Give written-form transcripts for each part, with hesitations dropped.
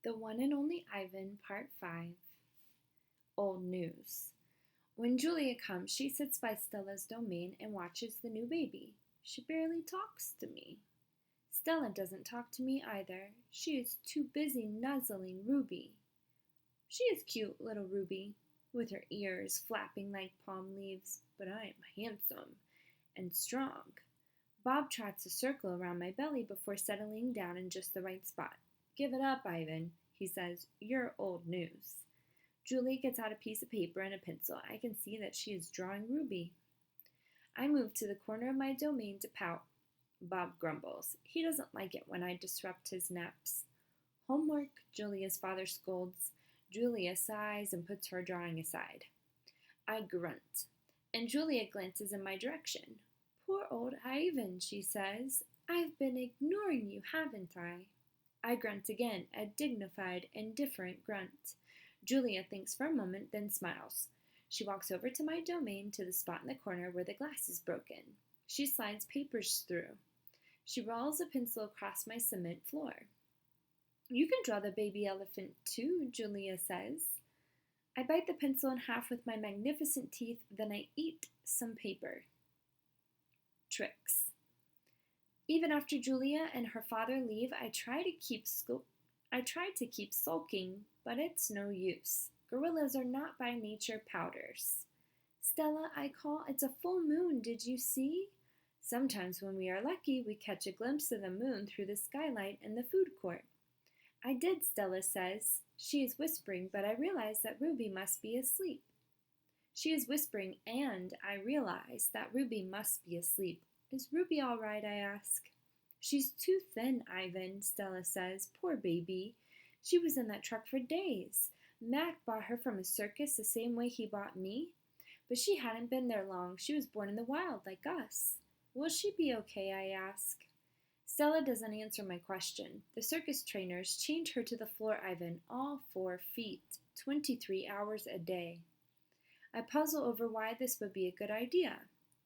The One and Only Ivan, Part 5. Old News. When Julia comes, she sits by Stella's domain and watches the new baby. She barely talks to me. Stella doesn't talk to me either. She is too busy nuzzling Ruby. She is cute, little Ruby, with her ears flapping like palm leaves, but I am handsome and strong. Bob trots a circle around my belly before settling down in just the right spot. Give it up, Ivan, he says. You're old news. Julia gets out a piece of paper and a pencil. I can see that she is drawing Ruby. I move to the corner of my domain to pout. Bob grumbles. He doesn't like it when I disrupt his naps. Homework, Julia's father scolds. Julia sighs and puts her drawing aside. I grunt, and Julia glances in my direction. Poor old Ivan, she says. I've been ignoring you, haven't I? I grunt again, a dignified, indifferent grunt. Julia thinks for a moment, then smiles. She walks over to my domain to the spot in the corner where the glass is broken. She slides papers through. She rolls a pencil across my cement floor. You can draw the baby elephant too, Julia says. I bite the pencil in half with my magnificent teeth, then I eat some paper. Tricks. Even after Julia and her father leave, I try to keep sulking, but it's no use. Gorillas are not by nature powders. Stella, I call, it's a full moon, did you see? Sometimes when we are lucky, we catch a glimpse of the moon through the skylight in the food court. I did, Stella says. She is whispering, but I realize that Ruby must be asleep. She is whispering, and I realize that Ruby must be asleep. Is Ruby all right, I ask. She's too thin, Ivan, Stella says. Poor baby. She was in that truck for days. Mac bought her from a circus the same way he bought me. But she hadn't been there long. She was born in the wild, like us. Will she be okay, I ask. Stella doesn't answer my question. The circus trainers chained her to the floor, Ivan, all 4 feet, 23 hours a day. I puzzle over why this would be a good idea.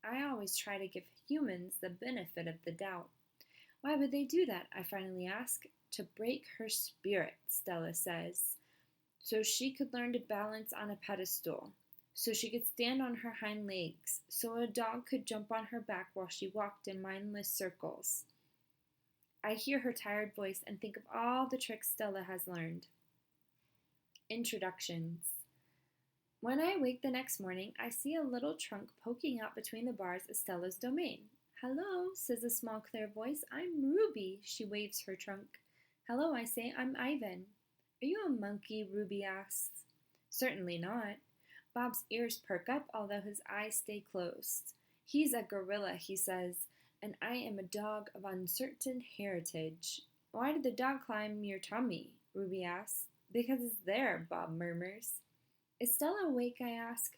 I always try to give humans the benefit of the doubt. Why would they do that? I finally ask. To break her spirit, Stella says, so she could learn to balance on a pedestal, so she could stand on her hind legs, so a dog could jump on her back while she walked in mindless circles. I hear her tired voice and think of all the tricks Stella has learned. Introductions. When I wake the next morning, I see a little trunk poking out between the bars of Stella's domain. Hello, says a small, clear voice. I'm Ruby, she waves her trunk. Hello, I say. I'm Ivan. Are you a monkey? Ruby asks. Certainly not. Bob's ears perk up, although his eyes stay closed. He's a gorilla, he says, and I am a dog of uncertain heritage. Why did the dog climb your tummy? Ruby asks. Because it's there, Bob murmurs. Is Stella awake? I ask.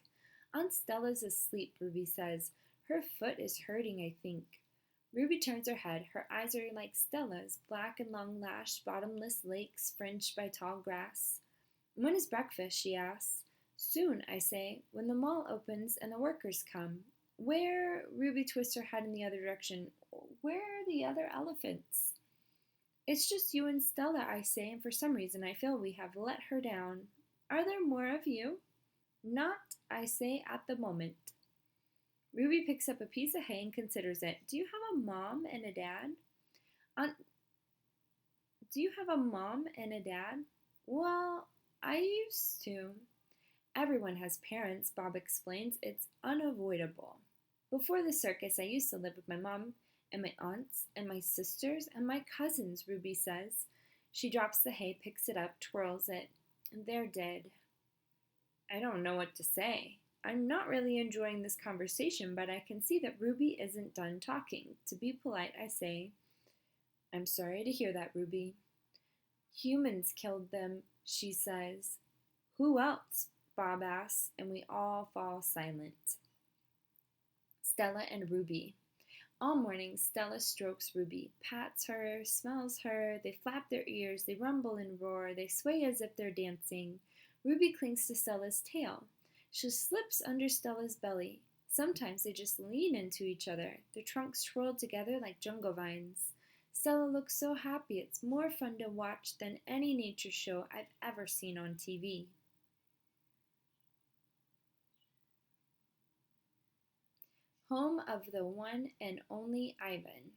Aunt Stella's asleep, Ruby says. Her foot is hurting, I think. Ruby turns her head. Her eyes are like Stella's, black and long-lashed, bottomless lakes fringed by tall grass. When is breakfast? She asks. Soon, I say, when the mall opens and the workers come. Where? Ruby twists her head in the other direction. Where are the other elephants? It's just you and Stella, I say, and for some reason I feel we have let her down. Are there more of you? Not, I say, at the moment. Ruby picks up a piece of hay and considers it. Do you have a mom and a dad? Do you have a mom and a dad? Well, I used to. Everyone has parents, Bob explains. It's unavoidable. Before the circus, I used to live with my mom and my aunts and my sisters and my cousins, Ruby says. She drops the hay, picks it up, twirls it. They're dead. I don't know what to say. I'm not really enjoying this conversation, but I can see that Ruby isn't done talking. To be polite, I say, I'm sorry to hear that, Ruby. Humans killed them, she says. Who else? Bob asks, and we all fall silent. Stella and Ruby. All morning, Stella strokes Ruby, pats her, smells her, they flap their ears, they rumble and roar, they sway as if they're dancing. Ruby clings to Stella's tail. She slips under Stella's belly. Sometimes they just lean into each other, their trunks twirled together like jungle vines. Stella looks so happy it's more fun to watch than any nature show I've ever seen on TV. Home of the one and only Ivan.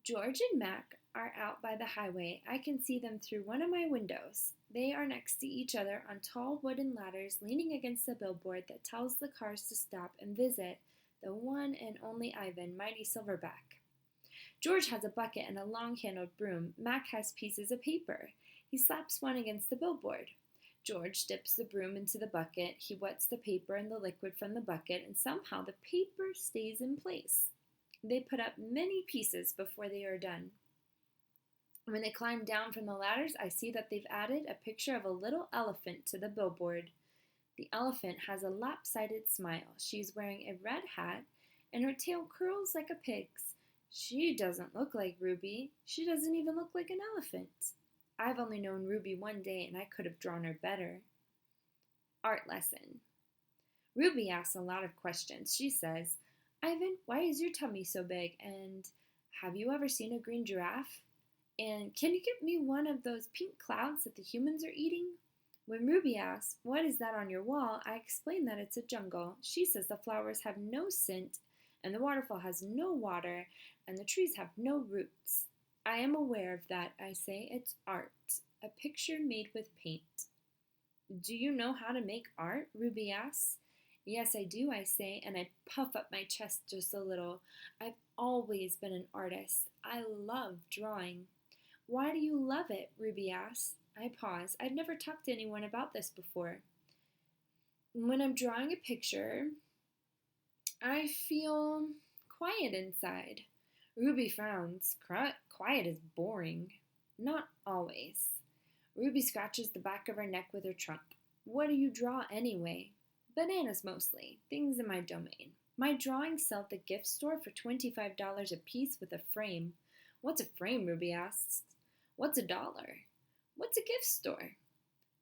George and Mac are out by the highway. I can see them through one of my windows. They are next to each other on tall wooden ladders leaning against a billboard that tells the cars to stop and visit the one and only Ivan, Mighty Silverback. George has a bucket and a long-handled broom. Mac has pieces of paper. He slaps one against the billboard. George dips the broom into the bucket. He wets the paper and the liquid from the bucket, and somehow the paper stays in place. They put up many pieces before they are done. When they climb down from the ladders, I see that they've added a picture of a little elephant to the billboard. The elephant has a lopsided smile. She's wearing a red hat, and her tail curls like a pig's. She doesn't look like Ruby. She doesn't even look like an elephant. I've only known Ruby one day, and I could have drawn her better. Art lesson. Ruby asks a lot of questions. She says, Ivan, why is your tummy so big? And have you ever seen a green giraffe? And can you get me one of those pink clouds that the humans are eating? When Ruby asks, what is that on your wall? I explain that it's a jungle. She says the flowers have no scent, and the waterfall has no water, and the trees have no roots. I am aware of that, I say. It's art, a picture made with paint. Do you know how to make art? Ruby asks. Yes, I do, I say, and I puff up my chest just a little. I've always been an artist. I love drawing. Why do you love it? Ruby asks. I pause. I've never talked to anyone about this before. When I'm drawing a picture, I feel quiet inside. Ruby frowns. Quiet is boring. Not always. Ruby scratches the back of her neck with her trunk. What do you draw anyway? Bananas mostly, things in my domain. My drawings sell at the gift store for $25 a piece with a frame. What's a frame? Ruby asks. What's $1? What's a gift store?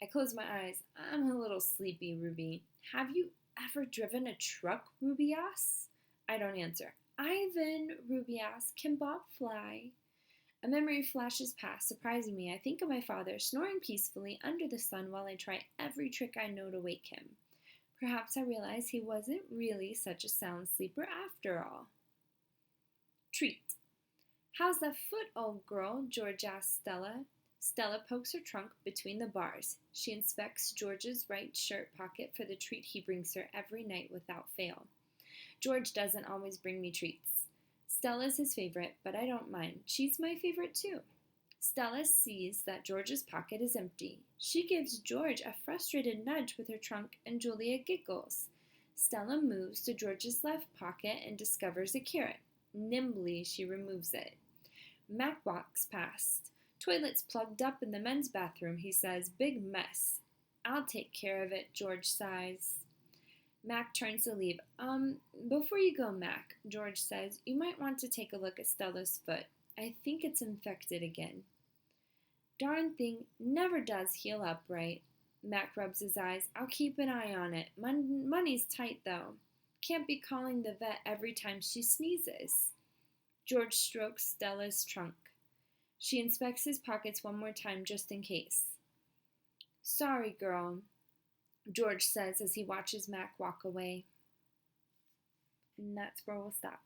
I close my eyes. I'm a little sleepy, Ruby. Have you ever driven a truck? Ruby asks. I don't answer. Ivan, Ruby asks, can Bob fly? A memory flashes past, surprising me. I think of my father snoring peacefully under the sun while I try every trick I know to wake him. Perhaps I realize he wasn't really such a sound sleeper after all. Treat. How's that foot, old girl? George asks Stella. Stella pokes her trunk between the bars. She inspects George's right shirt pocket for the treat he brings her every night without fail. George doesn't always bring me treats. Stella's his favorite, but I don't mind. She's my favorite too. Stella sees that George's pocket is empty. She gives George a frustrated nudge with her trunk, and Julia giggles. Stella moves to George's left pocket and discovers a carrot. Nimbly, she removes it. Mac walks past. Toilet's plugged up in the men's bathroom, he says. Big mess. I'll take care of it, George sighs. Mac turns to leave. Before you go, Mac, George says, you might want to take a look at Stella's foot. I think it's infected again. Darn thing never does heal up right. Mac rubs his eyes. I'll keep an eye on it. Money's tight, though. Can't be calling the vet every time she sneezes. George strokes Stella's trunk. She inspects his pockets one more time just in case. Sorry, girl, George says as he watches Mac walk away. And that's where we'll stop.